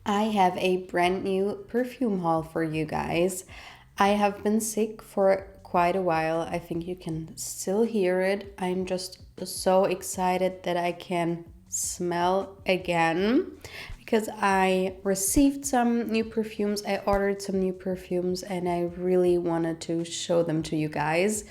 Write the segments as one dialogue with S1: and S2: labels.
S1: I have a brand new perfume haul for you guys. I have been sick for quite a while. I think you can still hear it. I'm just so excited that I can smell again because I received some new perfumes. I ordered some new perfumes and I really wanted to show them to you guys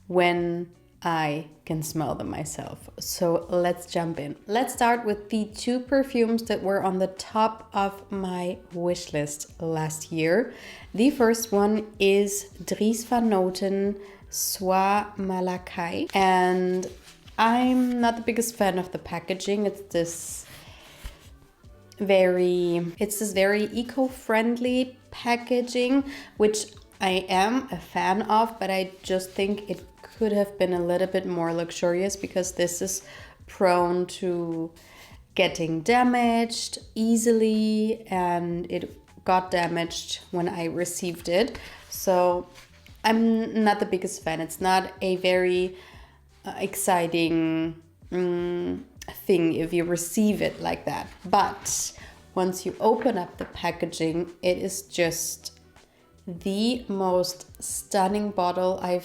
S1: when I can smell them myself. So let's jump in. Let's start with the two perfumes that were on the top of my wish list last year. The first one is Dries van Noten Soie Malaquais, and I'm not the biggest fan of the packaging. It's this very eco-friendly packaging, which I am a fan of, but I just think it could have been a little bit more luxurious because this is prone to getting damaged easily, and it got damaged when I received it. So I'm not the biggest fan. It's not a very exciting thing if you receive it like that. But once you open up the packaging, it is just the most stunning bottle I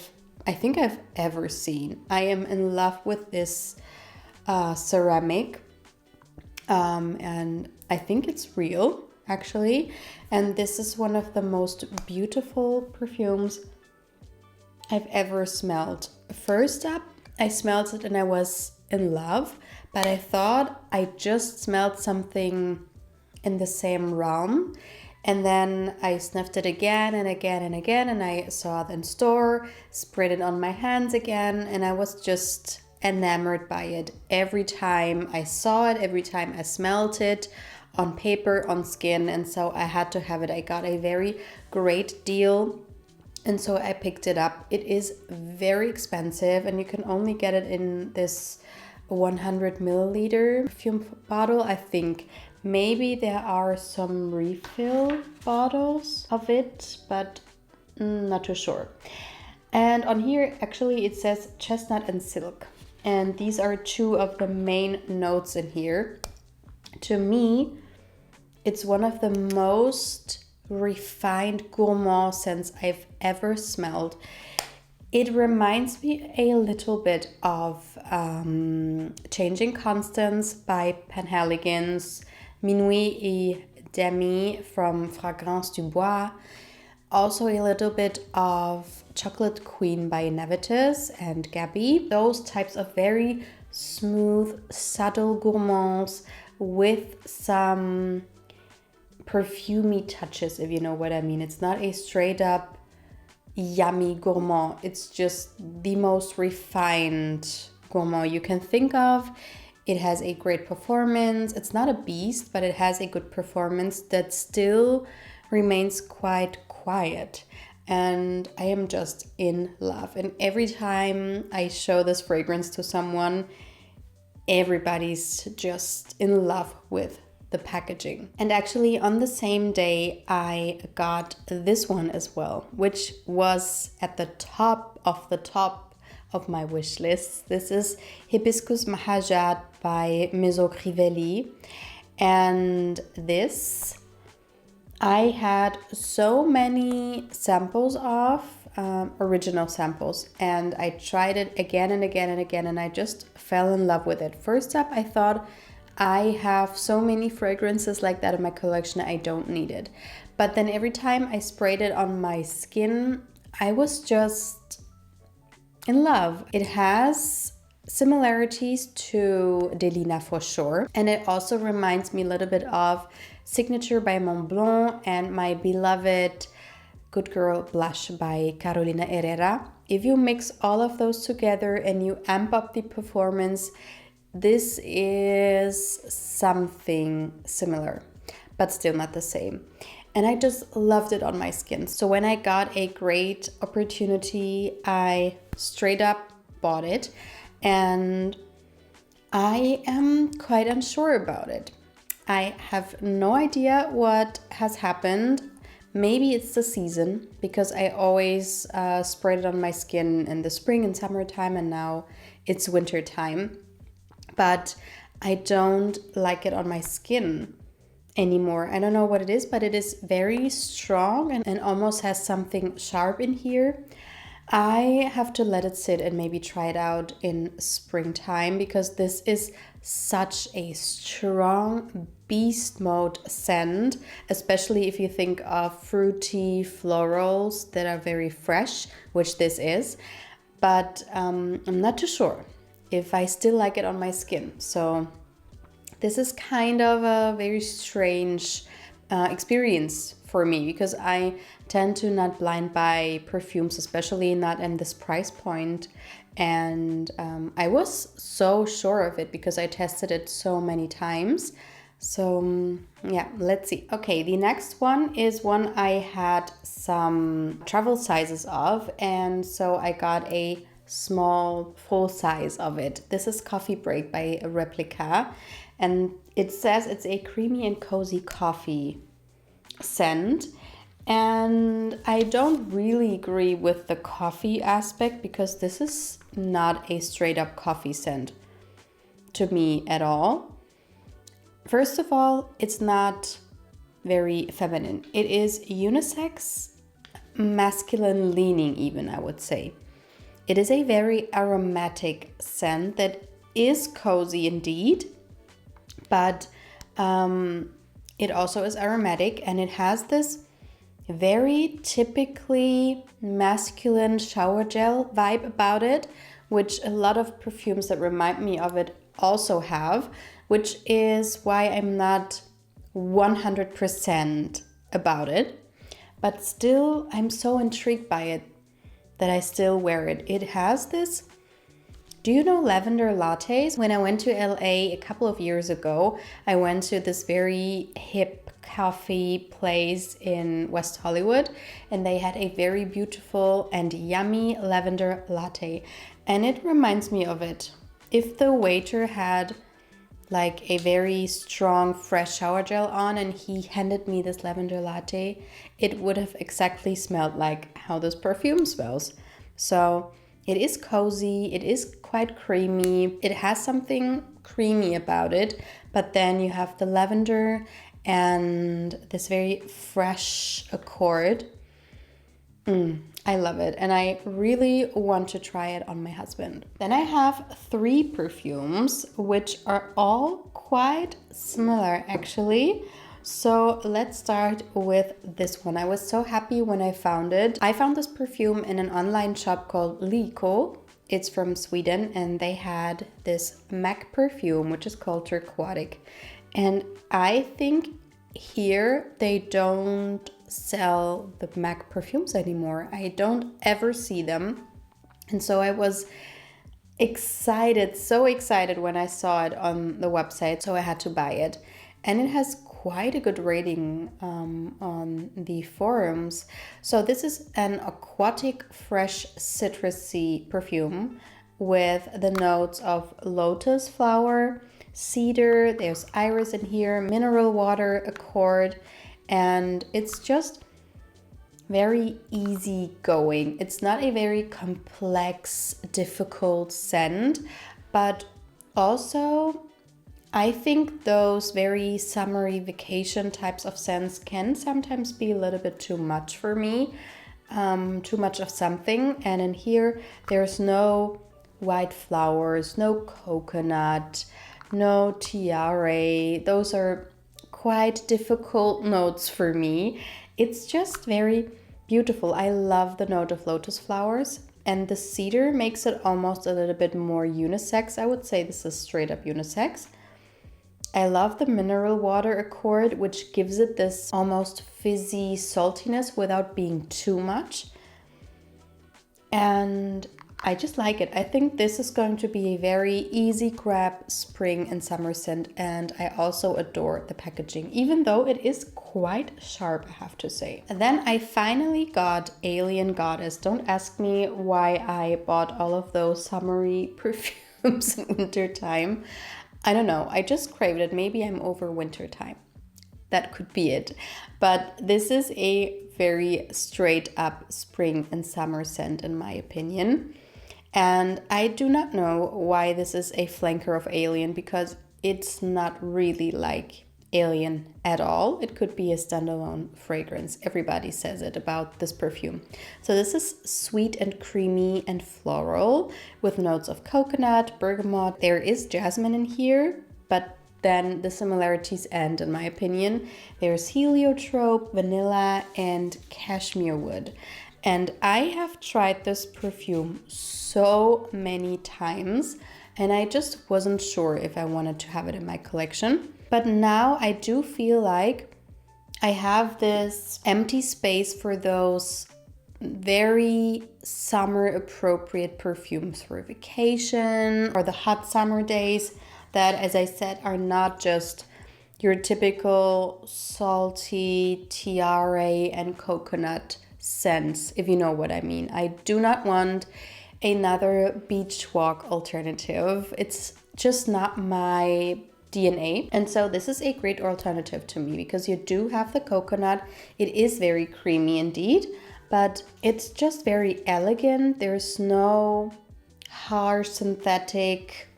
S1: think I've ever seen. I am in love with this ceramic, and I think it's real actually. And this is one of the most beautiful perfumes I've ever smelled. First up, I smelled it and I was in love, but I thought I just smelled something in the same realm. And then I sniffed it again and again and again, and I saw it in store, sprayed it on my hands again, and I was just enamored by it. Every time I saw it, every time I smelled it, on paper, on skin, and so I had to have it. I got a very great deal, and so I picked it up. It is very expensive, and you can only get it in this 100 milliliter perfume bottle, I think. Maybe there are some refill bottles of it, but not too sure. And on here, actually, it says chestnut and silk. And these are two of the main notes in here. To me, it's one of the most refined gourmand scents I've ever smelled. It reminds me a little bit of Changing Constance by Penhaligon's, Minuit et Demi from Fragrance du Bois. Also a little bit of Chocolate Queen by Nevitus and Gabi. Those types of very smooth, subtle gourmands with some perfumey touches, if you know what I mean. It's not a straight up yummy gourmand. It's just the most refined gourmand you can think of. It has a great performance. It's not a beast, but it has a good performance that still remains quite quiet. And I am just in love. And every time I show this fragrance to someone, everybody's just in love with the packaging. And actually on the same day I got this one as well, which was at the top of my wish list. This is Hibiscus Mahajad by Maison Crivelli. And this I had so many samples of, original samples, and I tried it again and again and again, and I just fell in love with it. First up, I thought, I have so many fragrances like that in my collection, I don't need it. But then every time I sprayed it on my skin, I was just in love. It has similarities to Delina for sure, and it also reminds me a little bit of Signature by Montblanc and my beloved Good Girl Blush by Carolina Herrera. If you mix all of those together and you amp up the performance, this is something similar, but still not the same. And I just loved it on my skin. So when I got a great opportunity, I straight up bought it, and I am quite unsure about it. I have no idea what has happened. Maybe it's the season, because I always sprayed it on my skin in the spring and summertime, and now it's winter time. But I don't like it on my skin anymore. I don't know what it is, but it is very strong and almost has something sharp in here. I have to let it sit and maybe try it out in springtime, because this is such a strong beast mode scent, especially if you think of fruity florals that are very fresh, which this is. But I'm not too sure if I still like it on my skin. So this is kind of a very strange experience for me, because I tend to not blind buy perfumes, especially not in this price point. And I was so sure of it because I tested it so many times. So yeah, let's see. Okay, the next one is one I had some travel sizes of, and so I got a small full size of it. This is Coffee Break by Replica, and it says it's a creamy and cozy coffee scent. And I don't really agree with the coffee aspect, because this is not a straight up coffee scent to me at all. First of all, it's not very feminine. It is unisex, masculine leaning even, I would say. It is a very aromatic scent that is cozy indeed, but it also is aromatic, and it has this very typically masculine shower gel vibe about it, which a lot of perfumes that remind me of it also have, which is why I'm not 100% about it. But still, I'm so intrigued by it that I still wear it. It has this, do you know lavender lattes? When I went to LA a couple of years ago, I went to this very hip coffee place in West Hollywood, and they had a very beautiful and yummy lavender latte. And it reminds me of it. If the waiter had like a very strong fresh shower gel on and he handed me this lavender latte, it would have exactly smelled like how this perfume smells. So it is cozy, it is quite creamy, it has something creamy about it, but then you have the lavender and this very fresh accord. I love it, and I really want to try it on my husband. Then I have 3 perfumes, which are all quite similar actually. So let's start with this one. I was so happy when I found it. I found this perfume in an online shop called Lyko. It's from Sweden, and they had this MAC perfume, which is called Turquatic. And I think here they don't sell the MAC perfumes anymore. I don't ever see them. And so I was excited, so excited when I saw it on the website. So I had to buy it. And it has quite a good rating on the forums. So this is an aquatic, fresh, citrusy perfume with the notes of lotus flower, cedar, there's iris in here, mineral water, accord, and it's just very easy going. It's not a very complex, difficult scent, but also I think those very summery vacation types of scents can sometimes be a little bit too much for me, too much of something. And in here, there's no white flowers, no coconut, no tiare. Those are quite difficult notes for me. It's just very beautiful. I love the note of lotus flowers, and the cedar makes it almost a little bit more unisex. I would say this is straight up unisex. I love the mineral water accord, which gives it this almost fizzy saltiness without being too much. And I just like it. I think this is going to be a very easy grab spring and summer scent, and I also adore the packaging, even though it is quite sharp, I have to say. And then I finally got Alien Goddess. Don't ask me why I bought all of those summery perfumes in winter time. I don't know, I just craved it. Maybe I'm over winter time. That could be it. But this is a very straight up spring and summer scent in my opinion. And I do not know why this is a flanker of Alien, because it's not really like alien at all. It could be a standalone fragrance. Everybody says it about this perfume. So this is sweet and creamy and floral with notes of coconut, bergamot. There is jasmine in here, but then the similarities end, in my opinion. There's heliotrope, vanilla, and cashmere wood. And I have tried this perfume so many times, and I just wasn't sure if I wanted to have it in my collection. But now I do feel like I have this empty space for those very summer appropriate perfumes for vacation or the hot summer days that, as I said, are not just your typical salty tiare and coconut scents, if you know what I mean. I do not want another beach walk alternative. It's just not my DNA. And so this is a great alternative to me because you do have the coconut. It is very creamy indeed, but it's just very elegant. There's no harsh synthetic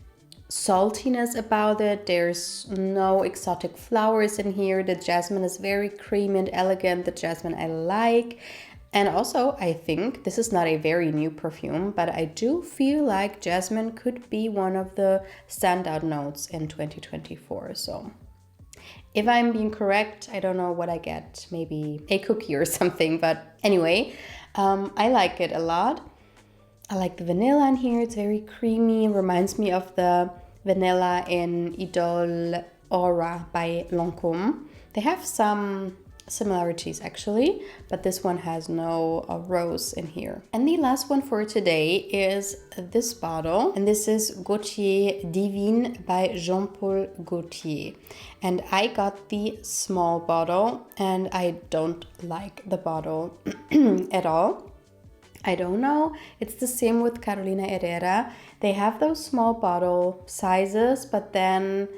S1: saltiness about it. There's no exotic flowers in here. The jasmine is very creamy and elegant, the jasmine I like. And also, I think this is not a very new perfume, but I do feel like jasmine could be one of the standout notes in 2024. So if I'm being correct, I don't know what I get, maybe a cookie or something. But anyway, I like it a lot. I like the vanilla in here. It's very creamy. Reminds me of the vanilla in Idole Aura by Lancôme. They have some similarities actually, but this one has no rose in here. And the last one for today is this bottle, and this is Gaultier Divine by Jean-Paul Gaultier. And I got the small bottle, and I don't like the bottle at all. I don't know. It's the same with Carolina Herrera. They have those small bottle sizes, but then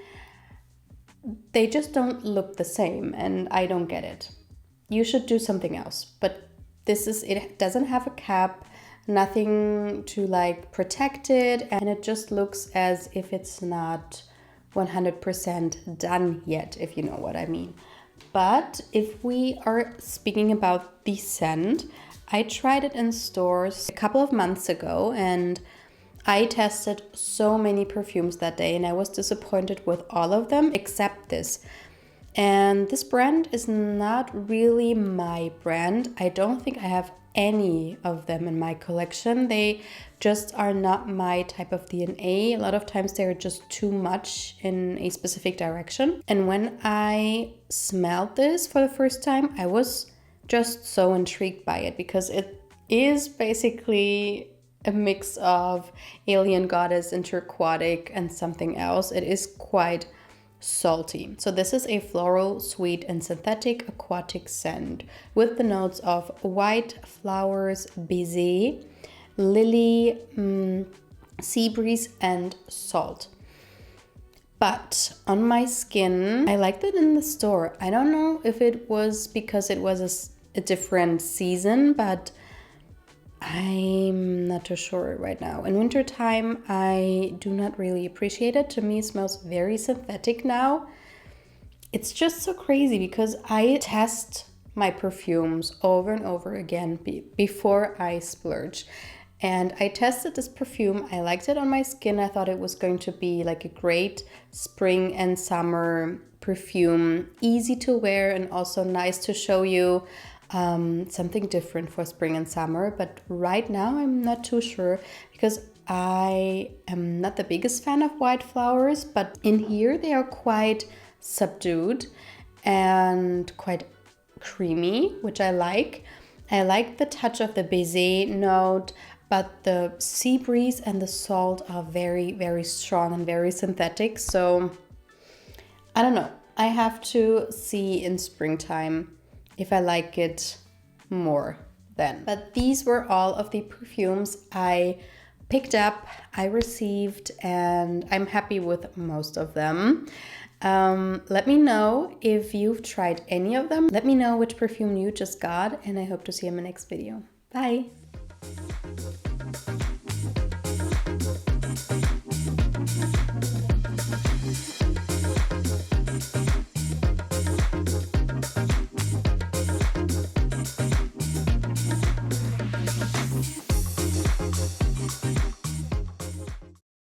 S1: they just don't look the same, and I don't get it. You should do something else. But it doesn't have a cap, nothing to like protect it, and it just looks as if it's not 100% done yet, if you know what I mean. But if we are speaking about the scent, I tried it in stores a couple of months ago, and I tested so many perfumes that day, and I was disappointed with all of them except this. And this brand is not really my brand. I don't think I have any of them in my collection. They just are not my type of DNA. A lot of times they're just too much in a specific direction. And when I smelled this for the first time, I was just so intrigued by it because it is basically a mix of Alien Goddess and Turquatic and something else. It is quite salty. So this is a floral, sweet, and synthetic aquatic scent with the notes of white flowers, baiser, lily, sea breeze, and salt. But on my skin, I liked it in the store. I don't know if it was because it was a different season, but I'm not too sure right now. In wintertime, I do not really appreciate it. To me, it smells very synthetic now. It's just so crazy because I test my perfumes over and over again before I splurge. And I tested this perfume. I liked it on my skin. I thought it was going to be like a great spring and summer perfume, easy to wear and also nice to show you something different for spring and summer. But right now I'm not too sure because I am not the biggest fan of white flowers, but in here they are quite subdued and quite creamy, which I like. I like the touch of the baiser note, but the sea breeze and the salt are very, very strong and very synthetic. So I don't know. I have to see in springtime if I like it more then. But these were all of the perfumes I picked up, I received, and I'm happy with most of them. Let me know if you've tried any of them. Let me know which perfume you just got, and I hope to see you in my next video. Bye!